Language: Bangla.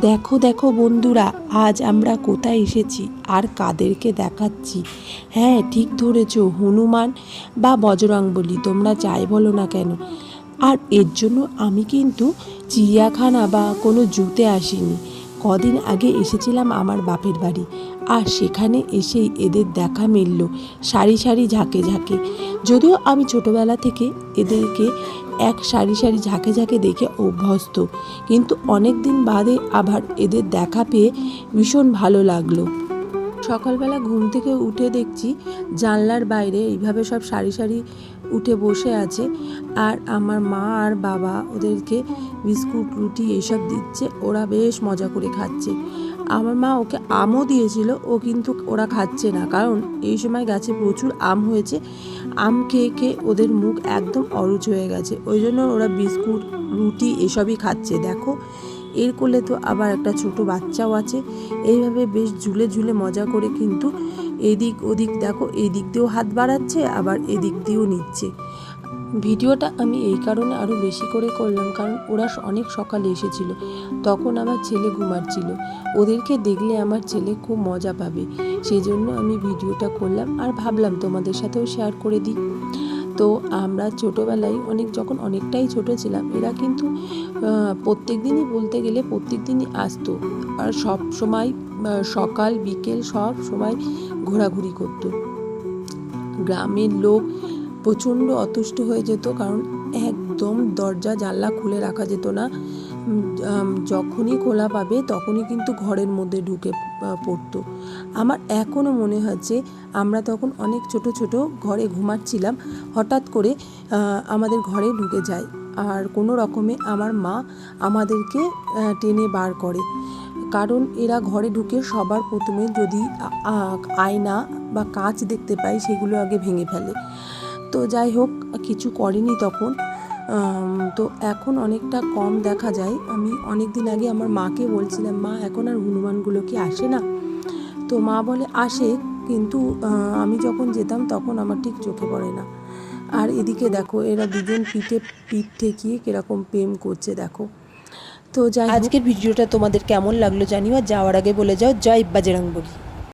দেখো দেখো বন্ধুরা, আজ আমরা কোথায় এসেছি আর কাদেরকে দেখাচ্ছি। হ্যাঁ, ঠিক ধরেছো, হনুমান বা বজরংবলী, তোমরা যাই বলো না কেন। আর এর জন্য আমি কিন্তু চিড়িয়াখানা বা কোনো জুতে আসিনি। কদিন আগে এসেছিলাম আমার বাপের বাড়ি, আর সেখানে এসেই এদের দেখা মিলল সারি সারি ঝাঁকে ঝাঁকে। যদিও আমি ছোটোবেলা থেকে এদেরকে এক সারি সারি ঝাঁকে ঝাঁকে দেখে অভ্যস্ত, কিন্তু অনেক দিন বাদে আবার এদের দেখা পেয়ে ভীষণ ভালো লাগলো। সকালবেলা ঘুম থেকে উঠে দেখছি জানলার বাইরে এইভাবে সব সারি সারি উঠে বসে আছে, আর আমার মা আর বাবা ওদেরকে বিস্কুট রুটি এইসব দিচ্ছে। ওরা বেশ মজা করে খাচ্ছে। আমার মা ওকে আমও দিয়েছিল, ও কিন্তু ওরা খাচ্ছে না, কারণ এই সময় গাছে প্রচুর আম হয়েছে। আম খেয়ে খেয়ে ওদের মুখ একদম অরুচ হয়ে গেছে, ওই জন্য ওরা বিস্কুট রুটি এসবই খাচ্ছে। দেখো, এর কোলে তো আবার একটা ছোট বাচ্চাও আছে। এইভাবে বেশ ঝুলে ঝুলে মজা করে কিন্তু এদিক ওদিক, দেখো এই দিক দিয়েও হাত বাড়াচ্ছে, আবার এদিক দিয়েও নিচ্ছে। ভিডিওটা আমি এই কারণে আরও বেশি করে করলাম, কারণ ওরা অনেক সকালে এসেছিল, তখন আমার ছেলে ঘুমাচ্ছিল। ওদেরকে দেখলে আমার ছেলে খুব মজা পাবে, সেই জন্য আমি ভিডিওটা করলাম আর ভাবলাম তোমাদের সাথেও শেয়ার করে দিই। তো আমরা ছোটোবেলায় যখন অনেকটাই ছোটো ছিলাম, এরা কিন্তু প্রত্যেক দিনই বলতে গেলে প্রত্যেক দিনই আসতো, আর সব সময় সকাল বিকেল সব সময় ঘোরাঘুরি করতো। গ্রামের লোক প্রচণ্ড অতুষ্ট হয়ে যেত, কারণ একদম দরজা জানলা খুলে রাখা যেত না। যখনই খোলা পাবে তখনই কিন্তু ঘরের মধ্যে ঢুকে পড়তো। আমার এখনও মনে হচ্ছে আমরা তখন অনেক ছোট ছোট ঘরে ঘুমাচ্ছিলাম, হঠাৎ করে আমাদের ঘরে ঢুকে যায়, আর কোনো রকমে আমার মা আমাদেরকে টেনে বার করে। কারণ এরা ঘরে ঢুকে সবার প্রথমে যদি আয়না বা কাঁচ দেখতে পায় সেগুলো আগে ভেঙে ফেলে। তো যাই হোক, কিছু করেনি তখন। তো এখন অনেকটা কম দেখা যায়। আমি অনেক দিন আগে আমার মাকে বলছিলাম, মা এখন আর হনুমানগুলো কি আসে না? তো মা বলে আসে, কিন্তু আমি যখন যেতাম তখন আমার ঠিক চোখে পড়ে না। আর এদিকে দেখো, এরা দুজন পিঠ ঠেকিয়ে কীরকম প্রেম করছে দেখো। তো যাই হোক, আজকের ভিডিওটা তোমাদের কেমন লাগলো জানিও, আর যাওয়ার আগে বলে যাও জয় বজরংবলী।